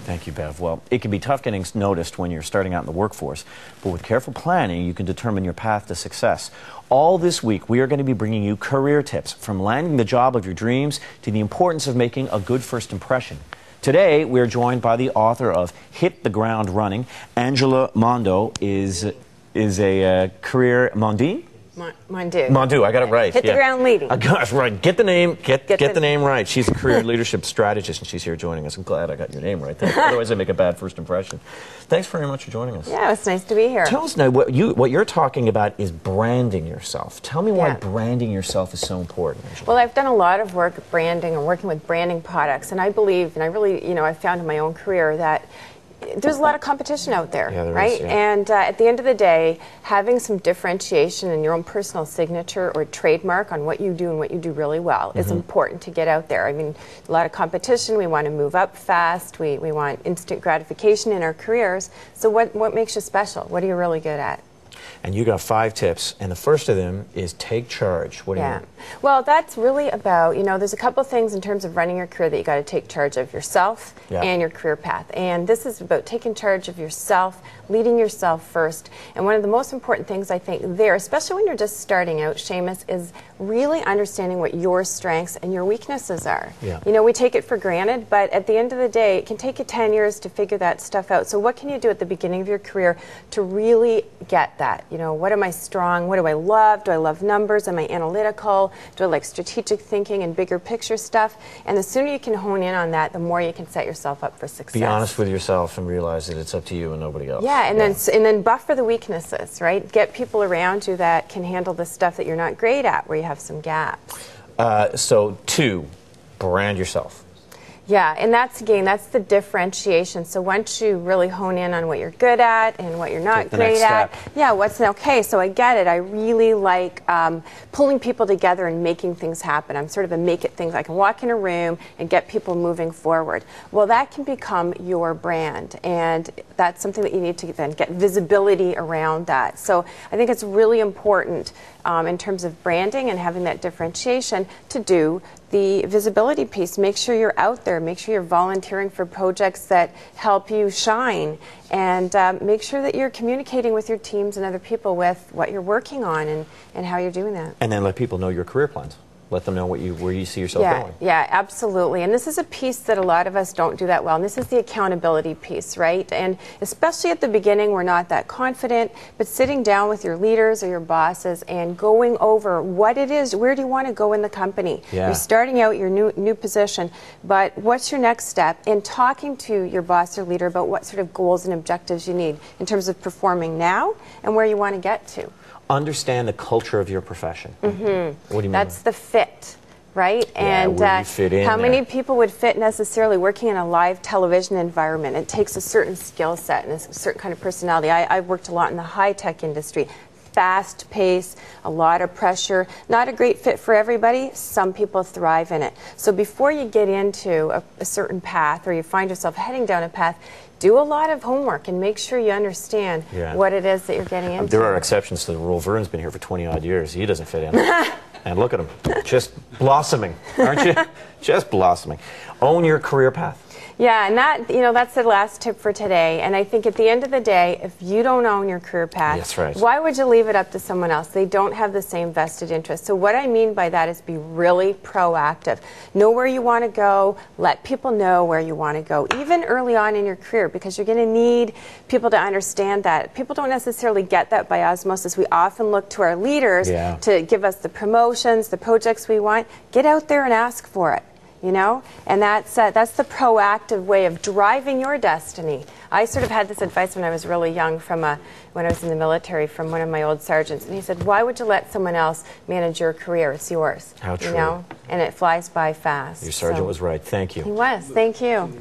Thank you, Bev. Well, it can be tough getting noticed when you're starting out in the workforce, but with careful planning, you can determine your path to success. All this week, we are going to be bringing you career tips, from landing the job of your dreams to the importance of making a good first impression. Today, we're joined by the author of Hit the Ground Running. Angela Mondou is a career Mondou. Mondou, I got it right. Hit the ground leading. I got it right. Get the name. Get the name right. She's a career leadership strategist, and she's here joining us. I'm glad I got your name right. Otherwise, I make a bad first impression. Thanks very much for joining us. Yeah, it's nice to be here. Tell us now what you're talking about is branding yourself. Tell me why branding yourself is so important, Angela. Well, I've done a lot of work at branding and working with branding products, and I believe, and I really, I've found in my own career that there's a lot of competition out there, right? And at the end of the day, having some differentiation in your own personal signature or trademark on what you do and what you do really well is important to get out there. I mean, a lot of competition, we want to move up fast, we want instant gratification in our careers. So what makes you special? What are you really good at? And you got 5 tips, and the first of them is take charge. What do you mean? Well, that's really about, there's a couple things in terms of running your career that you got to take charge of yourself and your career path. And this is about taking charge of yourself, leading yourself first. And one of the most important things I think there, especially when you're just starting out, Seamus, is really understanding what your strengths and your weaknesses are. We take it for granted, but at the end of the day, it can take you 10 years to figure that stuff out. So what can you do at the beginning of your career to really get that? What am I strong? What do I love? Do I love numbers? Am I analytical? Do I like strategic thinking and bigger picture stuff? And the sooner you can hone in on that, the more you can set yourself up for success. Be honest with yourself and realize that it's up to you and nobody else. Yeah, and then buffer the weaknesses, right? Get people around you that can handle the stuff that you're not great at, where you have some gaps. So 2, brand yourself. Yeah, and that's the differentiation. So once you really hone in on what you're good at and what you're not great at, okay, so I get it. I really like pulling people together and making things happen. I'm sort of a make it thing. I can walk in a room and get people moving forward. Well, that can become your brand, and that's something that you need to then get visibility around that. So I think it's really important in terms of branding and having that differentiation to do the visibility piece. Make sure you're out there. Make sure you're volunteering for projects that help you shine, and make sure that you're communicating with your teams and other people with what you're working on and how you're doing that. And then let people know your career plans. Let them know where you see yourself going. Yeah, absolutely. And this is a piece that a lot of us don't do that well. And this is the accountability piece, right? And especially at the beginning, we're not that confident. But sitting down with your leaders or your bosses and going over what it is, where do you want to go in the company? You're starting out your new position, but what's your next step? And talking to your boss or leader about what sort of goals and objectives you need in terms of performing now and where you want to get to. Understand the culture of your profession. What do you mean? That's the fit, right? And where you fit in how many people would fit necessarily working in a live television environment? It takes a certain skill set and a certain kind of personality. I've worked a lot in the high-tech industry. Fast pace, a lot of pressure, not a great fit for everybody. Some people thrive in it. So before you get into a certain path, or you find yourself heading down a path, do a lot of homework and make sure you understand what it is that you're getting into. There are exceptions to the rule. Vern's been here for 20-odd years. He doesn't fit in. And look at him, just blossoming, aren't you? Just blossoming. Own your career path. Yeah, and that's the last tip for today. And I think at the end of the day, if you don't own your career path, why would you leave it up to someone else? They don't have the same vested interest. So what I mean by that is be really proactive. Know where you want to go. Let people know where you want to go, even early on in your career, because you're going to need people to understand that. People don't necessarily get that by osmosis. We often look to our leaders to give us the promotions, the projects we want. Get out there and ask for it. And that's the proactive way of driving your destiny. I sort of had this advice when I was really young when I was in the military from one of my old sergeants. And he said, why would you let someone else manage your career? It's yours. How true. And it flies by fast. Your sergeant was right. Thank you. He was. Thank you.